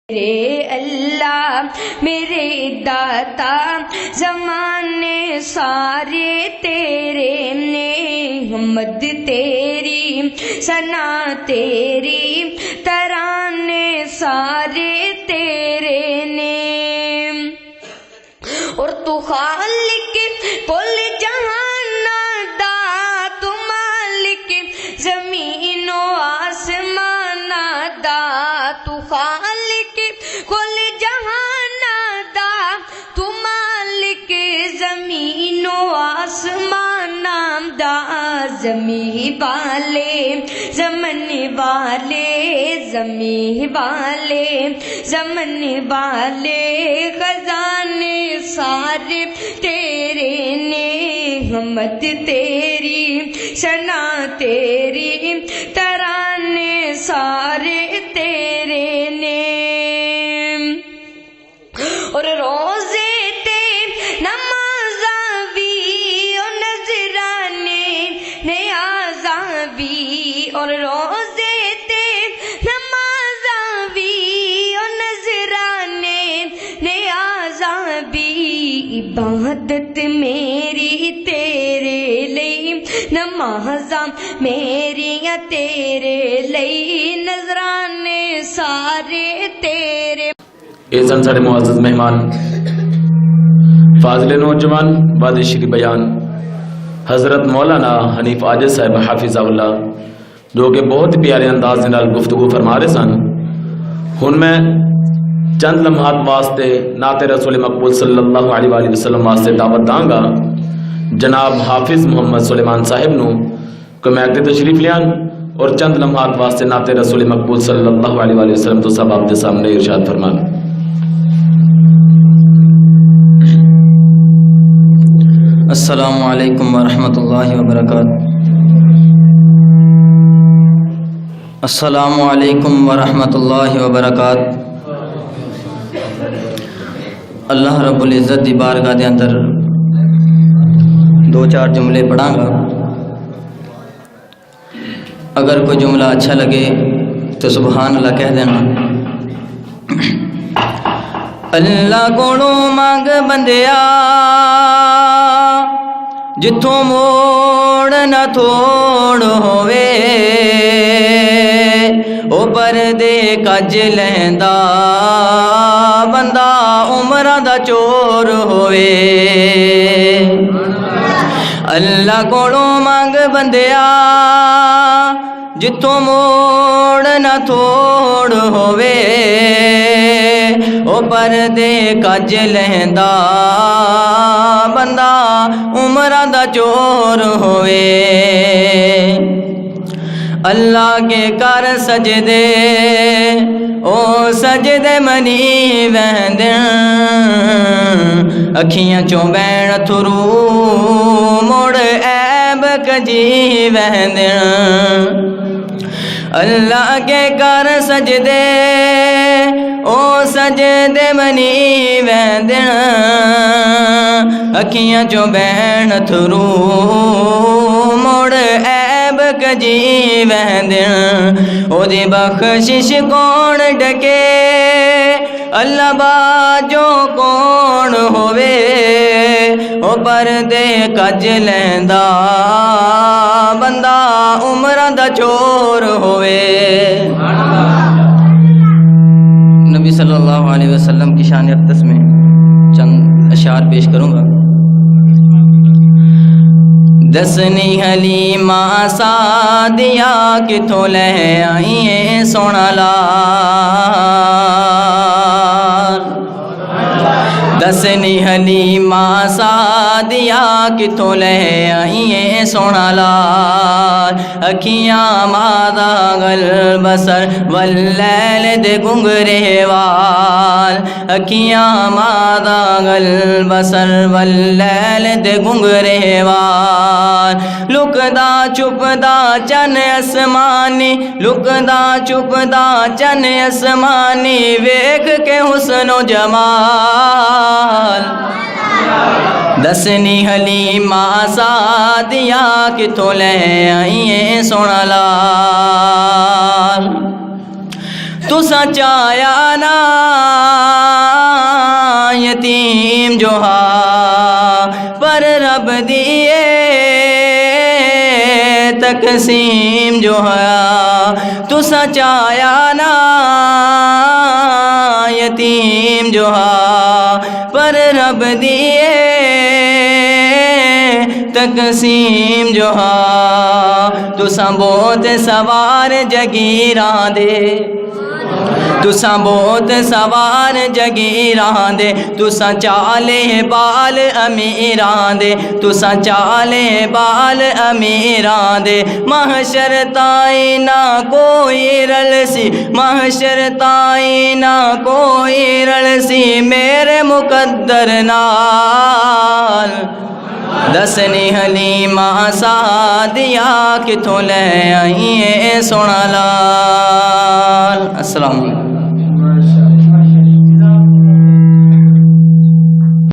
میرے اللہ میرے داتا زمانے سارے تیرے نے، حمد تیری ثنا تیری ترانے سارے تیرے نے، اور تو خالق کل جہان دا، تو مالک زمین و آسمان دا، تو خالق کل جہان دا، تو مالک زمین و آسمان دا، زمین والے زمن والے، زمین والے زمن والے، خزانے سارے تیرے نے، حمد تیری ثنا تیری ترانے سارے تیرے نے، اور روزے تے نمازاں بھی اور نذرانے نیازاں بھی، اور روزے تے نمازاں بھی اور نذرانے نیازاں بھی، عبادت میری تیرے لئی، نمازاں میریاں تیرے لئی، نذرانے سارے تیرے۔ اذن سارے معزز مہمان، فاضل نوجوان، وعد شری بیان حضرت مولانا حنیف عاجز صاحب حافظہ اللہ، جو کہ بہت پیارے انداز کے نال گفتگو فرما رہے سن۔ ہن میں چند لمحات واسطے نعت رسول مقبول صلی اللہ علیہ وآلہ وسلم واسطے دعوت داں گا جناب حافظ محمد سلیمان صاحب نو کہ میں اگے تشریف لیان اور چند لمحات واسطے نعت رسول مقبول صلی اللہ علیہ وآلہ وسلم تو سب آپ کے سامنے ارشاد فرمان۔ السلام علیکم ورحمۃ اللہ وبرکاتہ۔ السلام علیکم ورحمۃ اللہ وبرکاتہ۔ اللہ رب العزت دی بارگاہ دے اندر دو چار جملے پڑھاں گا، اگر کوئی جملہ اچھا لگے تو سبحان اللہ کہہ دینا۔ اللہ کولوں مانگ بندیا جتھوں موڑ نہ توڑ ہووے، او پردے کج لہندا بندہ عمراں دا چور ہووے۔ اللہ کولوں مانگ بندیا جتھوں موڑ نہ توڑ ہووے، او پردے کج لہندا بندہ عمراں دا چور ہووے۔ اللہ کے کر سجدے او سجدے منی وہندن، اکھیاں چوں بین تھرو مڑ عیب کجی وہندن۔ اللہ کے کر سجدے او سجدے منی وہندن، اکھیاں چوں بین تھرو مڑ عیب کجی وہندن۔ او دی بخشش کون ڈکے اللہ باجو کون ہووے، او پردے کج لہندا بندہ عمراں دا چور ہووے۔ نبی صلی اللہ علیہ وسلم کی شان اقدس میں چند اشعار پیش کروں گا۔ دسنی حلیمہ سعدیہ کتھوں لے آئیں سونا لال، دسنی حلیمہ سعدیہ کتھوں لے آئیں سونا لال، اکھیاں مادا گل بسر واللیل دے گنگرے وال، اکھیاں مادا گل بسر واللیل دے گنگرے وال، لکدا چپدا چن اسمانی، لکدا چپدا چن اسمانی، ویکھ کے حسن و جمال، دسنی حلیمہ سعدیہ کتھوں لے آئیں سونا لال، تساں چایا نا تقسیم جو ہویا تسا چایا نا یتیم جو ہا پر رب دیے تقسیم جو ہا تسا بہت سوار جگیراں دے تساں بہت سوار جگیراں دے تساں چالے بال امیراں دے تساں چالے بال امیراں دے محشر تائیں نہ کوئی رلسی محشر تائیں نہ کوئی رلسی میرے مقدر نال دسنی حلیمہ سعدیہ کتھوں لے آئیے سونا لال۔ السلام علیکم۔